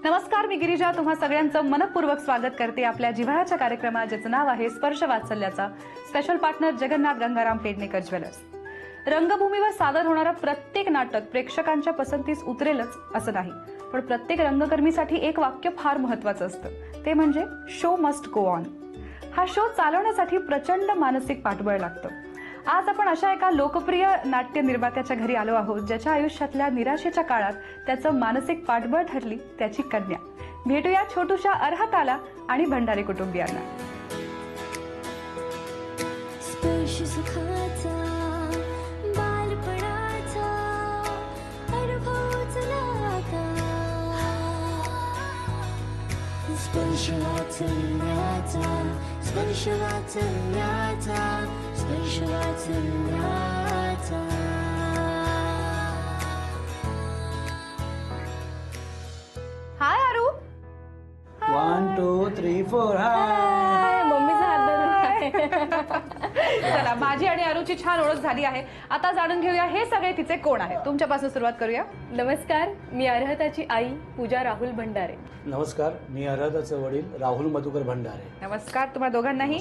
नमस्कार, मी गिरिजा तुम्हा सगळ्यांचं मनपूर्वक स्वागत करते आपल्या जिव्हाळ्याच्या कार्यक्रमात, ज्याचं नाव आहे स्पर्श वात्सल्याचा. Special partner Jagannath Gangaram Pednekar jewellers. रंगभूमीवर सादर होणारं प्रत्येक नाटक प्रेक्षकांच्या पसंतीस उतरेलच असं नाही, पण प्रत्येक रंगकर्मीसाठी एक वाक्य फार महत्वाचं असतं, ते म्हणजे शो मस्ट गो ऑन. हा शो चालवण्यासाठी प्रचंड मानसिक पाठबळ लागतं. आज आपण अशा एका लोकप्रिय नाट्य निर्मात्याच्या घरी आलो आहोत, ज्याच्या आयुष्यातल्या निराशेच्या काळात त्याचं मानसिक पाठबळ ठरली त्याची कन्या. भेटूया छोटूशा अर्हताला आणि भंडारी कुटुंबियांना. हाय आरू. 1 2 3 4 हाय. मम्मीचा हात धरून. चला, माझी आणि आरूची छान ओळख झाली आहे. आता जाणून घेऊया हे सगळे तिचे कोण आहेत. तुमच्यापासून सुरुवात करूया. नमस्कार, मी अर्हताची आई पूजा राहुल भंडारे. नमस्कार, मी अर्हताचे वडील राहुल मधुकर भंडारे. नमस्कार तुम्हा दोघांनाही.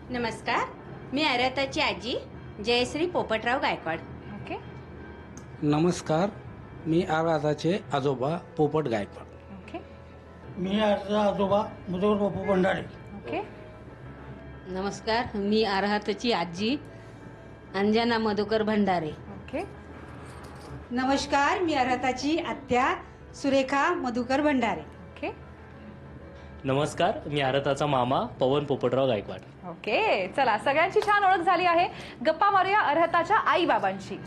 नमस्कार, मी अर्हताची आजी जयश्री पोपटराव गायकवाड. ओके. नमस्कार, मी अर्हताचे आजोबा पोपट गायकवाड. ओके. मी आजोबा मधुकर बापू भंडारे. ओके. नमस्कार, मी अर्हताची आजी अंजना मधुकर भंडारे. ओके. नमस्कार, मी अर्हताची आत्या सुरेखा मधुकर भंडारे. ओके. नमस्कार, मी अर्हताचा मामा पवन पोपटराव गायकवाड. ओके. चला, सगळ्यांची छान ओळख झाली आहे. गप्पा मारूया अर्हताच्या आई बाबांची.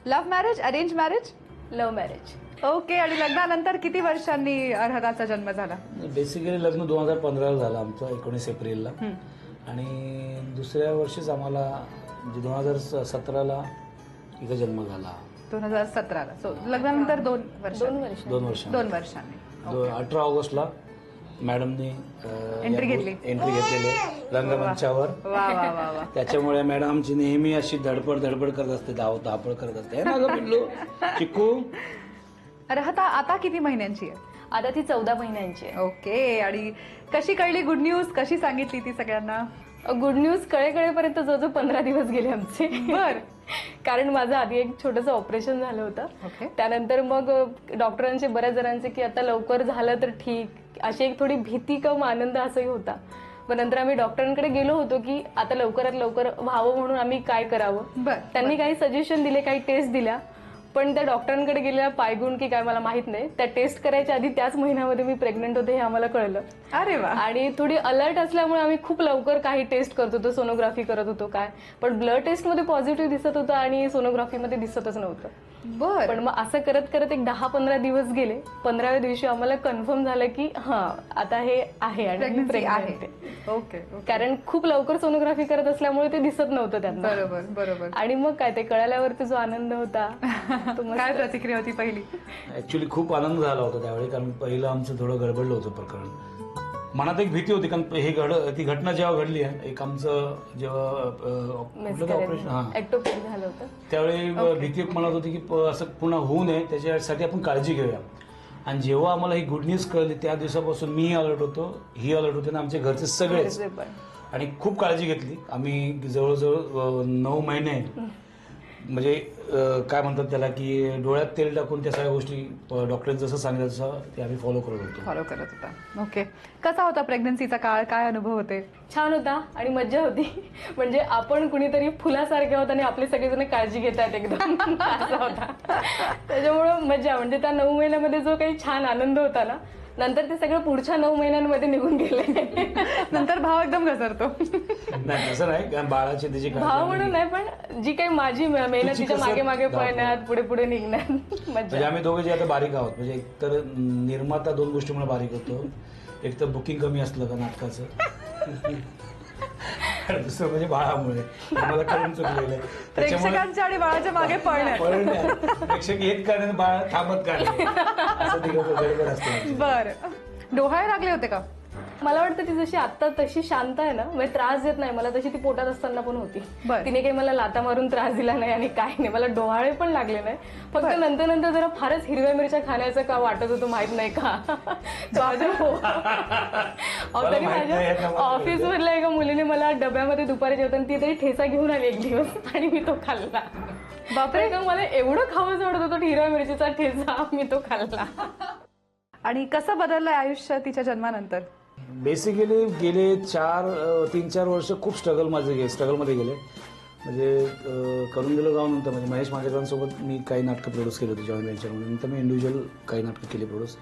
Love marriage, arrange marriage? Love marriage. Okay. आणि लग्नानंतर किती वर्षांनी अर्हताचा जन्म झाला? बेसिकली लग्न 2015 झालं आमचं, 19 एप्रिलला. आणि दुसऱ्या वर्षीच आम्हाला म्हणजे 2017ला तिचा जन्म झाला. 2017ला. सो लग्नानंतर 2 वर्षांनी. 18 ऑगस्टला मॅडमनी एंट्री घेतली. घेतलेली रंगमंचावर. वा वा वा वा. त्याच्यामुळे मॅडम आमची नेहमी अशी धडपड करत असते, धावपळ करत असते. हे ना गं पिल्लू, चिक्कू. अर्हता आता किती महिन्यांची आहे? आता ती 14 महिन्यांची आहे. ओके. आणि कशी कळली गुड न्यूज? कशी सांगितली ती सगळ्यांना? गुड न्यूज कळेपर्यंत जवळजवळ 15 दिवस गेले आमचे. बर. कारण माझं आधी एक छोटंसं ऑपरेशन झालं होतं. ओके. त्यानंतर मग डॉक्टरांचे बऱ्याच जणांचे की आता लवकर झालं तर ठीक, अशी एक थोडी भीती कम आनंद असंही होता. पण नंतर आम्ही डॉक्टरांकडे गेलो होतो की आता लवकरात लवकर व्हावं म्हणून आम्ही काय करावं. त्यांनी काही सजेशन दिले, काही टेस्ट दिल्या. पण त्या डॉक्टरांकडे गेलेला पायगुण की काय मला माहित नाही, त्या टेस्ट करायच्या आधी त्याच महिन्यामध्ये मी प्रेग्नंट होते हे आम्हाला कळलं. अरे वा. आणि आणि थोडी अलर्ट असल्यामुळे आम्ही खूप लवकर काही टेस्ट करत होतो, सोनोग्राफी करत होतो काय, पण ब्लड टेस्ट मध्ये पॉझिटिव्ह दिसत होतं आणि सोनोग्राफीमध्ये दिसतच नव्हतं. बर. पण मग असं करत करत एक 10-15 दिवस गेले. 15व्या दिवशी आम्हाला कन्फर्म झालं की हा आता हे आहे आणि Pregnancy आहे. ओके. कारण खूप लवकर सोनोग्राफी करत असल्यामुळे ते दिसत नव्हतं त्यांना. बरोबर बरोबर. आणि मग काय ते कळाल्यावरती जो आनंद होता तो मस्त. काय प्रतिक्रिया होती पहिली? ऍक्च्युली खूप आनंद झाला होता त्यावेळी, कारण पहिलं आमचं थोडं गडबडलं होतं प्रकरण. मनात एक भीती होती, कारण ती घटना जेव्हा घडली आहे, एक आमचं जेव्हा ऑपरेशन एक्टोपिक झालं होतं त्यावेळी भीती एक मनात होती की असं पुन्हा होऊ नये, त्याच्यासाठी आपण काळजी घेऊया. आणि जेव्हा आम्हाला ही गुड न्यूज कळली त्या दिवसापासून मीही अलर्ट होतो, ही अलर्ट होते, आणि आमचे घरचे सगळेच. आणि खूप काळजी घेतली आम्ही. जवळजवळ 9 महिने म्हणजे काय म्हणतात त्याला की डोळ्यात तेल टाकून त्या सगळ्या गोष्टी डॉक्टरांनी जसं सांगितलं तसं ते आम्ही फॉलो करत होता. ओके. कसा होता प्रेग्नन्सीचा काळ? काय अनुभव होते? छान होता आणि मज्जा होती. म्हणजे आपण कुणीतरी फुलासारखे होत आणि आपले सगळेजण काळजी घेतात एकदम असा होता. त्याच्यामुळं मज्जा, म्हणजे त्या 9 महिन्यामध्ये जो काही छान आनंद होता ना, नंतर ते सगळं पुढच्या 9 महिन्यांमध्ये निघून गेले. नंतर भाव एकदम घसरतो. नाही तसं नाही, कारण बाळाची त्याची भाव म्हणून नाही, पण जी काही माझी मेहनत तिच्या मागे मागे पळण्यात, पुढे पुढे निघण्यात मज्जा. म्हणजे आम्ही दोघे जे आता बारीक आहोत, म्हणजे एकतर निर्माता 2 गोष्टीमुळे बारीक होतो. एक तर बुकिंग कमी असलं का नाटकाचं, दुसरं म्हणजे बाळामुळे मला करून चुकलेलं. प्रेक्षकांच्या आणि बाळाच्या मागे पळण्यात प्रेक्षक येत का बाळ थांबत का. बर. डोहाळे लागले होते का? मला वाटतं ती जशी आता तशी शांत आहे ना, म्हणजे त्रास देत नाही मला, तशी ती पोटात असताना पण होती. बरं. तिने काही मला लाता मारून त्रास दिला नाही आणि काही नाही, मला डोहाळे पण लागले नाही. फक्त नंतर नंतर जरा फारच हिरव्या मिरच्या खाण्याचं का वाटत होतं माहित नाही का. तरी माझ्या ऑफिस मधल्या एका मुलीने मला डब्यामध्ये दुपारी जेवताना ती तरी ठेचा घेऊन आली एक दिवस आणि मी तो खाल्ला. बापरे, का मला एवढं खावंच वाटत होतं हिरव्या मिरचीचा ठेचा, मी तो खाल्ला. आणि कसं बदललंय आयुष्य तिच्या जन्मानंतर? बेसिकली गेले 3-4 वर्ष खूप स्ट्रगलमध्ये गेले. म्हणजे करून गेलो गाव नंतर म्हणजे महेश मांजरेकरांसोबत मी काही नाटकं प्रोड्यूस केली होती जॉईंट व्हेंचरमध्ये. नंतर मी इंडिव्हिज्युअल काही नाटकं केली प्रोड्यूस.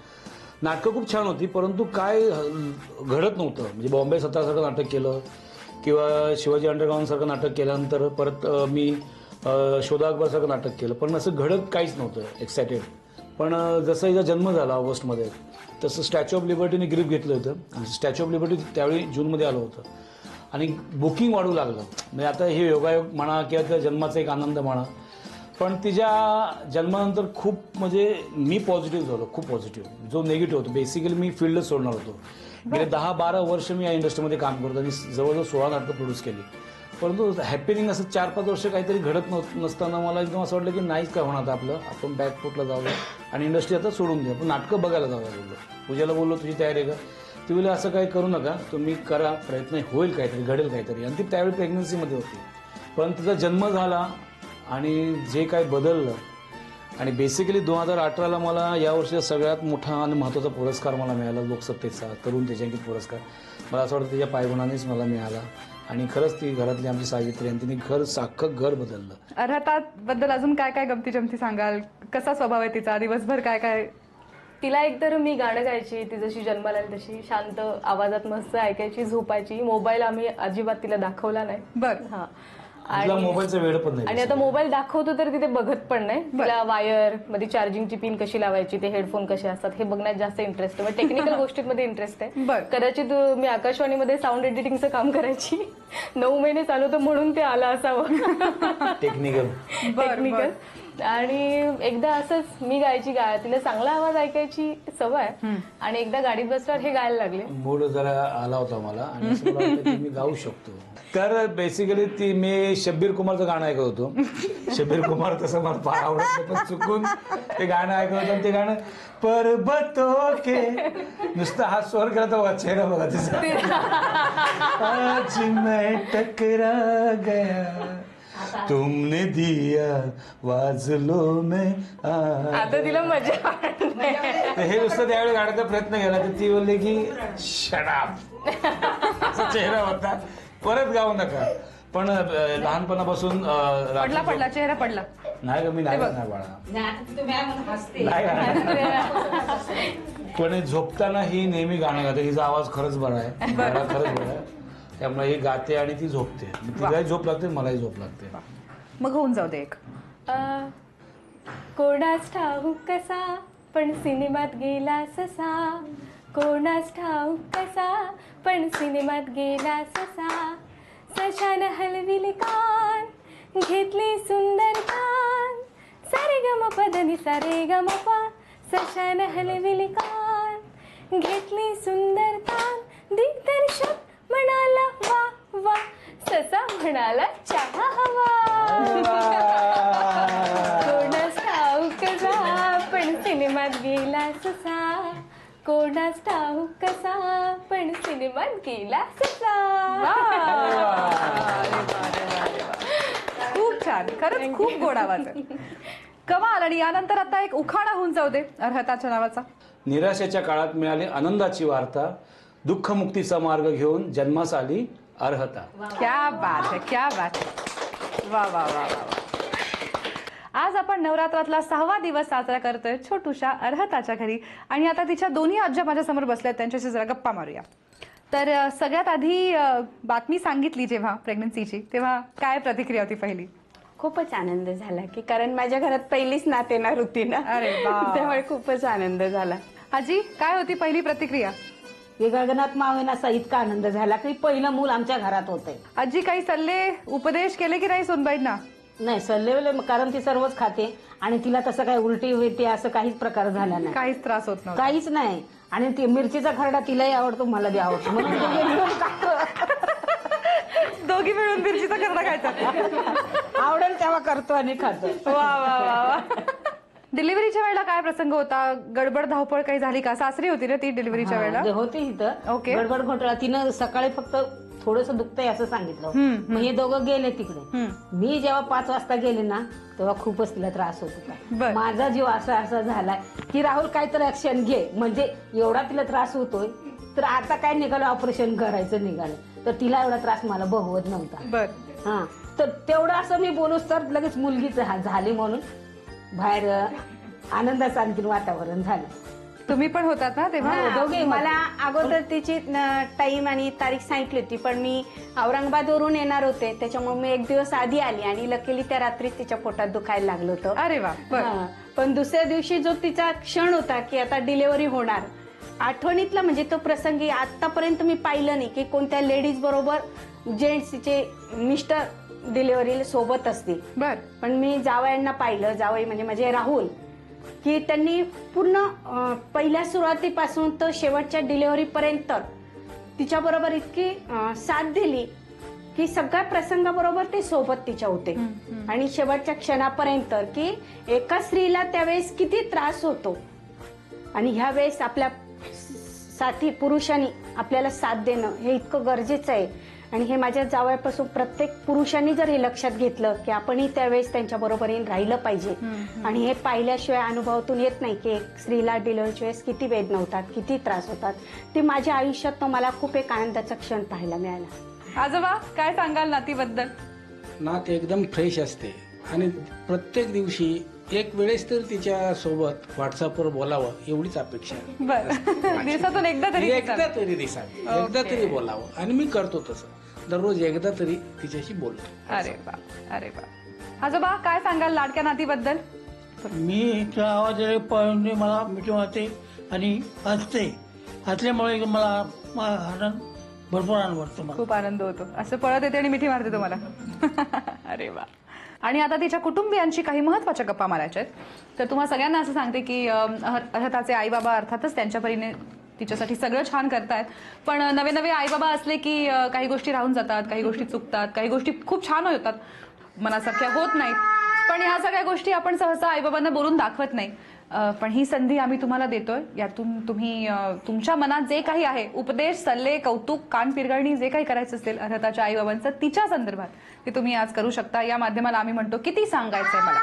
नाटकं खूप छान होती, परंतु काय घडत नव्हतं. म्हणजे बॉम्बे 17सारखं नाटक केलं किंवा शिवाजी अंडरग्राऊंडसारखं नाटक केल्यानंतर परत मी शोधा अकबरसारखं नाटक केलं, पण असं घडत काहीच नव्हतं एक्सायटेड. पण जसं हिचा जन्म झाला ऑगस्टमध्ये, तसं स्टॅच्यू ऑफ लिबर्टीने ग्रीप घेतलं होतं आणि स्टॅच्यू ऑफ लिबर्टी त्यावेळी जूनमध्ये आलं होतं आणि बुकिंग वाढू लागलं. म्हणजे आता हे योगायोग म्हणा किंवा त्या जन्माचा एक आनंद म्हणा, पण तिच्या जन्मानंतर खूप म्हणजे मी पॉझिटिव्ह झालो, खूप पॉझिटिव्ह. जो निगेटिव्ह होतो, बेसिकली मी फील्डच सोडणार होतो. गेले 10-12 वर्ष मी या इंडस्ट्रीमध्ये काम करतो आणि जवळजवळ 16 नाटकं प्रोड्यूस केली. परंतु हॅपनिंग असं 4-5 वर्ष काहीतरी घडत नसताना मला एकदम असं वाटलं की नाहीच काय होणार आपलं, आपण बॅकफुटला जाऊया आणि इंडस्ट्री आता सोडून द्या, पण नाटकं बघायला जाऊया बोललो. पूजाला बोललो तुझी तयारी आहे का? ती बोलली असं काही करू नका, तुम्ही करा प्रयत्न, होईल काहीतरी, घडेल काहीतरी. आणि ती त्यावेळी प्रेग्नन्सीमध्ये होती. पण तिचा जन्म झाला आणि जे काही बदललं आणि बेसिकली 2018ला मला यावर्षीचा सगळ्यात मोठा आणि महत्त्वाचा पुरस्कार मला मिळाला, लोकसत्तेचा तरुण तेजांकित पुरस्कार. मला असं वाटतं त्याच्या पायगुणानेच मला मिळाला आणि खरंच ती घरातली आमची सावित्री आणि तिने साखं घर बदललं. अर्हताबद्दल अजून काय काय गमती जमती सांगाल? कसा स्वभाव आहे तिचा? दिवसभर काय काय? तिला एकतर मी गाणं गायची, ती जशी जन्माला आली तशी शांत आवाजात मस्त ऐकायची, झोपायची. मोबाईल आम्ही अजिबात तिला दाखवला नाही. बरं. हा, तिला मोबाईलचा वेळ पण नाही. आणि आता मोबाईल दाखवतो तर तिथे बघत पण नाही. तिला वायर मध्ये चार्जिंगची पिन कशी लावायची, ते हेडफोन कसे असतात हे बघण्यात जास्त इंटरेस्ट आहे. टेक्निकल गोष्टींमध्ये इंटरेस्ट आहे. कदाचित मी आकाशवाणीमध्ये साऊंड एडिटिंगचं काम करायची, 9 महिने चालू होतं म्हणून ते आलं असावं. टेक्निकल. आणि एकदा असंच मी गायची, तिला चांगला आवाज ऐकायची सवय आणि एकदा गाडीत बसल्यावर हे गायला लागले. मूड जरा आला होता मला आणि असं मला वाटलं की मी गाऊ शकतो. तर बेसिकली ती मी शब्बीर कुमारचं गाणं ऐकत होतो. शब्बीर कुमार तसं मला फार आवडतं, पण चुकून ते गाणं ऐकत होतं आणि ते गाणं पर्वतों के नुसतं हा स्वर केला तर बघा चेहरा बघा तिचा. आज मैं टकरा गया तुमने दिया वाजलो मैं. आता तिला मजा तर हे नुसतं त्यावेळी गाण्याचा प्रयत्न केला तर ती बोलली की शडाप असा चेहरा होता, परत गाऊ नका. पण लहानपणापासून पडला चेहरा पडला नाही, मी नाही गाणार बाळा, नाही गाणार. पण झोपताना ही नेहमी गाणं गाते. हिचा आवाज खरंच बरा आहे, खरंच बरा आहे. त्यामुळे ही गाते आणि ती झोपते. तिलाही झोप लागते, मलाही झोप लागते. मग होऊन जाऊ दे एक. कोणास ठाऊक कसा पण सिनेमात गेला ससा, कोणास ठाऊक कसा पण सिनेमात गेला ससा. सशान हलविले कान, घेतले सुंदर कान, सारे गम पदनी सारे गम पा. सशान हलविले कान, घेतले सुंदर कान, दिग्दर्शक म्हणाला वा वा, ससा म्हणाला चहा हवा. कोणास ठाऊक कसा पण सिनेमात गेला ससा, कोणास ठाऊक कसा पण सिनेमात गेला ससा. खूप छान, खरंच खूप गोड आवाज आहे. कमाल. आणि यानंतर आता एक उखाणा होऊन जाऊ दे अर्हताच्या नावाचा. निराशेच्या काळात मिळाली आनंदाची वार्ता, दुःखमुक्तीचा मार्ग घेऊन जन्मास आली अर्हता. क्या बात है, क्या बात है. वा वा वा वा. आज आपण नवरात्रातला 6वा दिवस साजरा करतोय छोटूशा अर्हताच्या घरी आणि आता तिच्या दोन्ही आज्या माझ्या समोर बसल्यात, त्यांच्याशी जरा गप्पा मारूया. तर सगळ्यात आधी बातमी सांगितली जेव्हा प्रेग्नन्सीची, तेव्हा काय प्रतिक्रिया होती पहिली? खूपच आनंद झाला की कारण माझ्या घरात पहिलीच नात येणार होती ना, त्यामुळे खूपच आनंद झाला. आजी काय होती पहिली प्रतिक्रिया? गगनात मावेना असा इतका आनंद झाला की पहिलं मूल आमच्या घरात होतंय. आजी काही सल्ले उपदेश केले की नाही सोनबाईंना? नाही सल्ले, कारण ती सर्वच खाते आणि तिला तसं काही उलटी विलटी असं काहीच प्रकार झाला नाही, काहीच त्रास होत नव्हता. काहीच नाही. आणि ती मिरचीचा खरडा तिलाही आवडतो मलाही बी आवडतो म्हणून दोघे मिळून खातो. दोघी मिळून मिरचीचा खरडा खायचा. आवडेल तेव्हा करतो आणि खातो. वा वा वा वा. डिलिव्हरीच्या वेळेला काय प्रसंग होता? गडबड धावपळ काही झाली का? सासरी होती ना ती डिलिव्हरीच्या वेळेला? होते इथं. ओके. गडबड घोटाळा. तिनं सकाळी फक्त थोडस दुखतंय असं सांगितलं. मग हे दोघं गेले तिकडे. मी जेव्हा 5 वाजता गेले ना तेव्हा खूपच तिला त्रास होत होता. माझा जीव असा झालाय की राहुल काहीतरी ऍक्शन घे, म्हणजे एवढा तिला त्रास होतोय तर आता काय निघालं, ऑपरेशन करायचं निघालं. तर तिला एवढा त्रास मला बघवत नव्हता. हा, तर तेवढं असं मी बोलूच तर लगेच मुलगीच झाली म्हणून बाहेर आनंदाचं आणखीन वातावरण झालं. तुम्ही पण होतात ना तेव्हा? दोघे. मला अगोदर तिची टाइम आणि तारीख सांगितली होती, पण मी औरंगाबादवरून येणार होते त्याच्यामुळे मी एक दिवस आधी आली आणि लकीली त्या रात्री तिच्या पोटात दुखायला लागलं होतं. अरे वा. पण दुसऱ्या दिवशी जो तिचा क्षण होता की आता डिलिव्हरी होणार, आठवणीतला म्हणजे तो प्रसंगी आतापर्यंत मी पाहिलं नाही की कोणत्या लेडीज बरोबर जेंट्सचे मिस्टर डिलिव्हरीला सोबत असतील. पण मी जावयांना पाहिलं, जावई म्हणजे माझे राहुल, की त्यांनी पूर्ण पहिल्या सुरुवातीपासून तर शेवटच्या डिलिव्हरी पर्यंत तिच्या बरोबर इतकी साथ दिली की सगळ्या प्रसंगाबरोबर ते सोबत तिच्या होते. आणि शेवटच्या क्षणापर्यंत की एका स्त्रीला त्यावेळेस किती त्रास होतो आणि ह्या वेळेस आपल्या साथी पुरुषांनी आपल्याला साथ देणं हे इतकं गरजेचं आहे. आणि हे माझ्या जावयापासून प्रत्येक पुरुषांनी जर हे लक्षात घेतलं की आपणही त्यावेळेस त्यांच्या बरोबरीने राहिलं पाहिजे. आणि हे पाहिल्याशिवाय अनुभवातून येत नाही की एक स्त्रीला डिलिव्हरीच्या वेळेस किती वेदना होतात, किती त्रास होतात. ते माझ्या आयुष्यात मला खूप एक आनंदाचा क्षण पाहायला मिळाला. आजोबा काय सांगाल नातीबद्दल? नात एकदम फ्रेश असते आणि प्रत्येक दिवशी एक वेळेस तर तिच्या सोबत व्हॉट्सअपवर बोलावं एवढीच अपेक्षा आहे. बरं. दिवसातून एकदा तरी दिवसात एकदा तरी बोलावं आणि मी करतो तसं. दररोज एकदा तरी तिच्याशी बोलतो. अरे वा, अरे वा. आजोबा काय सांगाल लाडक्या नातीबद्दल? मी त्या आवाजाला पळून मला मिठी मारते आणि हसल्यामुळे मला आनंद, भरपूर आनंद वाटतो मला. खूप आनंद होतो. असं पळत येते आणि मिठी मारते तुम्हाला. अरे वा. आणि आता तिच्या कुटुंबियांची काही महत्वाच्या गप्पा मारायच्या आहेत. तर तुम्हा सगळ्यांना असं सांगते की अर्हताचे आई बाबा अर्थातच त्यांच्या परीने तिच्यासाठी सगळं छान करतायत. पण नवे नवे आई बाबा असले की काही गोष्टी राहून जातात, काही गोष्टी चुकतात, काही गोष्टी खूप छान होतात, मनासारख्या होत नाहीत. पण ह्या सगळ्या गोष्टी आपण सहसा आईबाबांना बोलून दाखवत नाही. पण ही संधी आम्ही तुम्हाला देतोय. यातून तुम्ही तुमच्या मनात जे काही आहे, उपदेश, सल्ले, कौतुक, कान पिरगळणी जे काही करायचं असेल अर्हताच्या आई बाबांचं तिच्या संदर्भात, ते तुम्ही आज करू शकता. या माध्यमाला आम्ही म्हणतो किती सांगायचंय मला,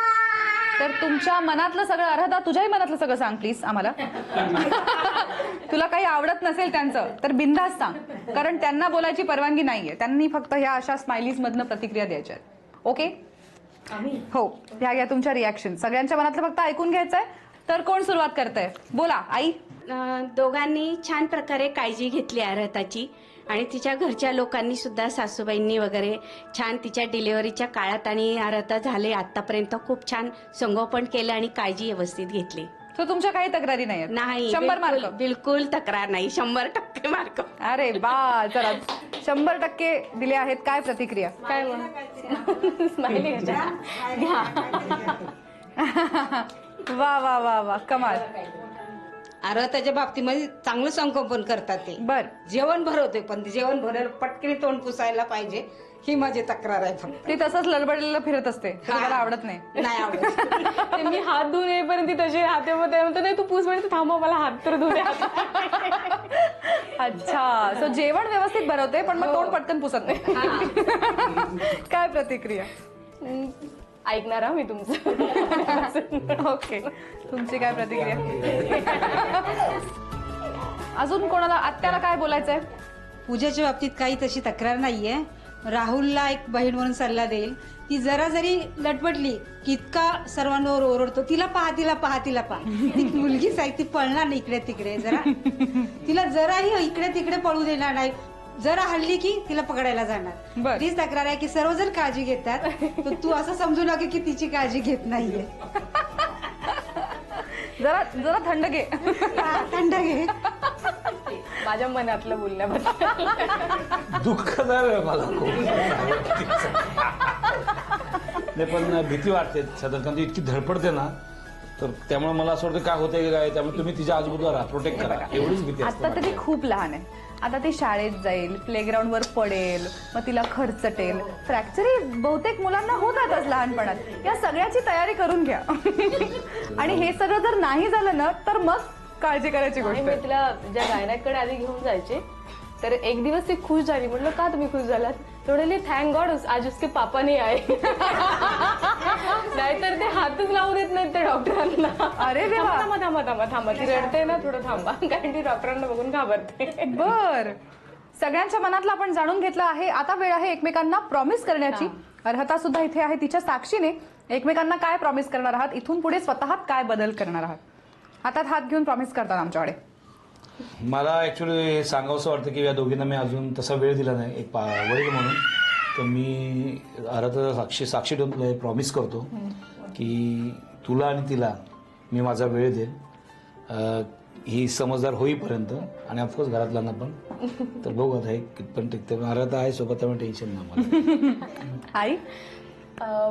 तर तुमच्या मनातलं सगळं, अर्हता तुझ्याही मनातलं सगळं सांग प्लीज आम्हाला. तुला काही आवडत नसेल त्यांचं तर बिनधास्त सांग, कारण त्यांना बोलायची परवानगी नाहीये. त्यांनी फक्त ह्या अशा स्माइलीज मधनं प्रतिक्रिया द्यायच्या आहेत. ओके? हो, ह्या घ्या तुमच्या रिॲक्शन. सगळ्यांच्या मनातलं फक्त ऐकून घ्यायचंय. तर कोण सुरुवात करतंय? बोला आई. दोघांनी छान प्रकारे काळजी घेतली अर्हताची आणि तिच्या घरच्या लोकांनी सुद्धा, सासूबाईंनी वगैरे छान तिच्या डिलिव्हरीच्या काळात आणि अर्हता झाले आतापर्यंत खूप छान संगोपन केलं आणि काळजी व्यवस्थित घेतली. तो तुमच्या काही तक्रारी नाही? नाही, 100 मार्क? बिलकुल तक्रार नाही, 100% मार्क. अरे बा, चला 100% दिले आहेत. काय प्रतिक्रिया? काय स्माइली वा वा वा वा, कमाल. अर्हताच्या बाबतीमध्ये चांगलं संगोपन करतात ते. बर. जेवण भरवते पण जेवण भरायला पटकन तोंड पुसायला पाहिजे ही माझी तक्रार आहे फक्त. ती तसंच लडबडलेलं फिरत असते, तुम्हाला आवडत नाही? नाही आवडत. मी हात धुवून येईपर्यंत ती तशी राहते. मग ते म्हणतो नाही तू पूस म्हणते, थांबा मला हात तर धुऊ द्या. अच्छा, सो जेवण व्यवस्थित भरवते पण मग तोंड पटकन पुसत नाही. काय प्रतिक्रिया? ऐकणार मी तुमचं. ओके, तुमची काय प्रतिक्रिया? अजून कोणाला? आत्याला काय बोलायचंय? पूजेच्या बाबतीत काही तशी तक्रार नाहीये. राहुलला एक बहीण म्हणून सल्ला देईल, ती जरा जरी लटपटली की इतका सर्वांवर ओरडतो, तिला पहा तिला पहा तिला पहा. ती मुलगीच आहे, ती पळणार नाही इकडे तिकडे. तिला जराही इकडे तिकडे पळू देणार नाही. जरा हल्ली की तिला पकडायला जाणार. तीच तक्रार आहे की सर्वजण काळजी घेतात, तर तू असं समजू नका की तिची काळजी घेत नाहीये. जरा जरा थंड घे. थंड घे. माझ्या मनातलं बोलण्याबद्दल दुःख झालं मला खूप. नाही पण भीती वाटते साधारण, इतकी धडपडते ना तर त्यामुळे मला असं वाटतं काय होतंय की काय, त्यामुळे तुम्ही तिच्या आजूबाजूला राहा, प्रोटेक्ट करा, एवढीच भीती असते आता तर ती खूप लहान आहे. आता ती शाळेत जाईल, प्लेग्राऊंडवर पडेल, मग तिला खरचटेल. फ्रॅक्चरी बहुतेक मुलांना होतातच लहानपणात. या सगळ्याची तयारी करून घ्या. आणि हे सगळं जर नाही झालं ना तर मग काळजी करायची गोष्ट मी आहे. तिला ज्या गायनाकडे आधी घेऊन जायचे तर एक दिवस ती खुश झाली. म्हटलं का तुम्ही खुश झालात? थोडे थँक गॉड आज उसके पापा नाही आहे. नाहीतर ते हातच लावून देत नाहीत ते डॉक्टरांना. अरे देवा. थांबा थांबा थांबा थांबा ती रडते ना, थोडं थांबा, कारण ती डॉक्टरांना बघून घाबरते. बर, सगळ्यांच्या मनातलं आपण जाणून घेतलं आहे. आता वेळ आहे एकमेकांना प्रॉमिस करण्याची. अर्हता सुद्धा इथे आहे. तिच्या साक्षीने एकमेकांना काय प्रॉमिस करणार आहात, इथून पुढे स्वतः काय बदल करणार आहात, हातात हात घेऊन प्रॉमिस करतात आमच्याकडे. मला ऍक्च्युली सांगावंसं वाटतं की या दोघींना मी अजून तसा वेळ दिला नाही एक वडील म्हणून. तर मी अर्हता साक्षी ठेवून प्रॉमिस करतो की तुला आणि तिला मी माझा वेळ देईन, ही समजदार होईपर्यंत, आणि ऑफकोर्स घरातल्यांना पण. तर बघू आता हे कितपण टिकते. अर्हता आहे सोबत, त्यामुळे टेन्शन नाही मला. आई,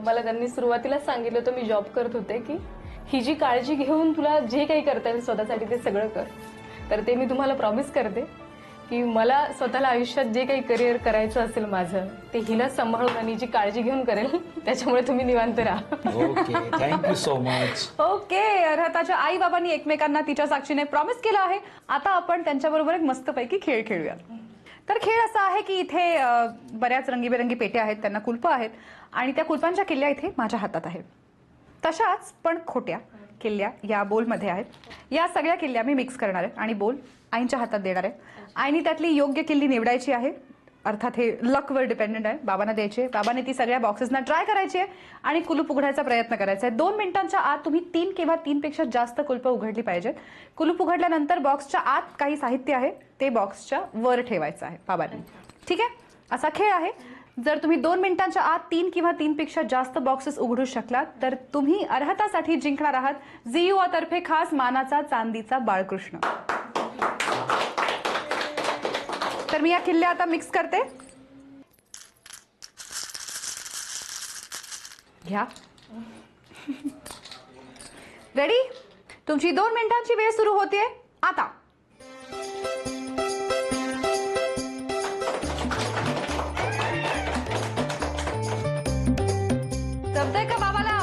मला त्यांनी सुरुवातीलाच सांगितलं होतं, मी जॉब करत होते, की ही जी काळजी घेऊन तुला जे काही करता येईल स्वतःसाठी ते सगळं कर. तर ते मी तुम्हाला प्रॉमिस करते की मला स्वतःला आयुष्यात जे काही करिअर करायचं असेल माझं ते हिला सांभाळून आणि जी काळजी घेऊन करेल, त्याच्यामुळे तुम्ही निवांत राहा. Okay, thank you so much. Okay, अर्हताच्या आई बाबांनी एकमेकांना तिच्या साक्षीने प्रॉमिस केलं आहे. आता आपण त्यांच्याबरोबर एक मस्तपैकी खेळ खेळूया. तर खेळ असा आहे की इथे बऱ्याच रंगीबेरंगी पेट्या आहेत, त्यांना कुलपं आहेत, आणि त्या कुलपांच्या किल्ल्या इथे माझ्या हातात आहेत. तशाच पण खोट्या किल्ल्या या बोलमध्ये आहेत. या सगळ्या किल्ल्या मी मिक्स करणार आहे आणि बोल आईंच्या हातात देणार आहे. आईने त्यातली योग्य किल्ली निवडायची आहे. अर्थात हे लकवर डिपेंडेंट आहे. बाबांना द्यायची आहे. बाबांनी ती सगळ्या बॉक्सेसना ट्राय करायची आहे आणि कुलूप उघडायचा प्रयत्न करायचा आहे. 2 मिनिटांच्या आत तुम्ही 3 किंवा 3 पेक्षा जास्त कुलपं उघडली पाहिजेत. कुलूप उघडल्यानंतर बॉक्सच्या आत काही साहित्य आहे ते बॉक्सच्या वर ठेवायचं आहे बाबांनी. ठीक आहे, असा खेळ आहे. जर तुम्ही 2 मिनिटांच्या आत 3 किंवा 3 पेक्षा जास्त बॉक्सेस उघडू शकलात तर तुम्ही अर्हतासाठी जिंकणार आहात झी युवा तर्फे खास मानाचा चांदीचा बाळकृष्ण. तर मी या किल्ल्या आता मिक्स करते. घ्या. रेडी? तुमची 2 मिनिटांची वेळ सुरू होते आता. जमतंय का बाबाला?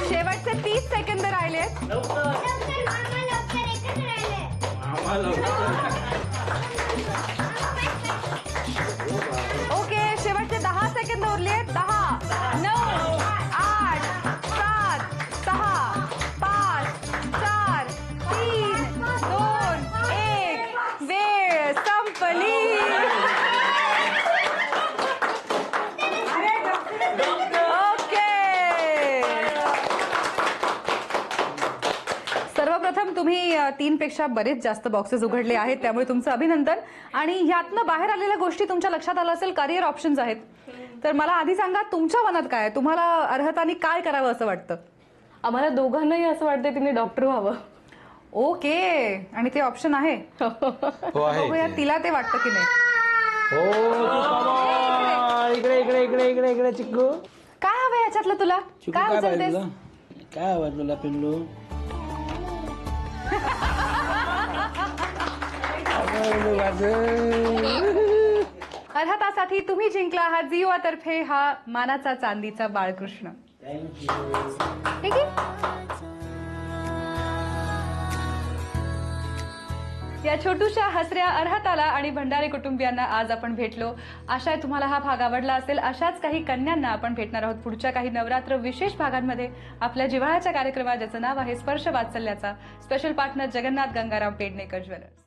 शेवटचे 30 सेकंद राहिले. ओके, शेवटचे 10 सेकंद उरले. 10, 9, 8, 7, 6, 5, 4, 3, 2, 1. वेळ संपली. सर्वप्रथम तुम्ही 3 पेक्षा बरेच जास्त बॉक्सेस उघडले आहेत, त्यामुळे तुमचं अभिनंदन. आणि ह्यातनं बाहेर आलेल्या गोष्टी तुमच्या लक्षात आलं असेल, करिअर ऑप्शन्स आहेत. तर मला आधी सांगा, तुमच्या मनात काय आहे? तुम्हाला अर्हतानी काय करावं असं वाटतं? आम्हाला दोघांनाही असं वाटतं तिने डॉक्टर व्हावं. ओके, आणि ते ऑप्शन आहे? हो आहे. बघूया तिला ते वाटतं की नाही. इकडे इकडे इकडे इकडे इकडे चिक्कू. काय हवं याच्यातलं तुला? चिक्कू काय काय पाहिजे उचलतेस? तुला? काय हवं तुला पिल्लू? अर्हतासाठी तुम्ही जिंकला आहात झी युवा तर्फे हा मानाचा चांदीचा बाळकृष्ण. ठीक आहे. या छोटूशा हसऱ्या अर्हताला आणि भंडारे कुटुंबियांना आज आपण भेटलो. आशा आहे तुम्हाला हा भाग आवडला असेल. अशाच काही कन्यांना आपण भेटणार आहोत पुढच्या काही नवरात्र विशेष भागांमध्ये आपल्या जिव्हाळ्याच्या कार्यक्रमात, ज्याचं नाव आहे स्पर्श वात्सल्याचा. Special partner Jagannath Gangaram Pednekar jewellers.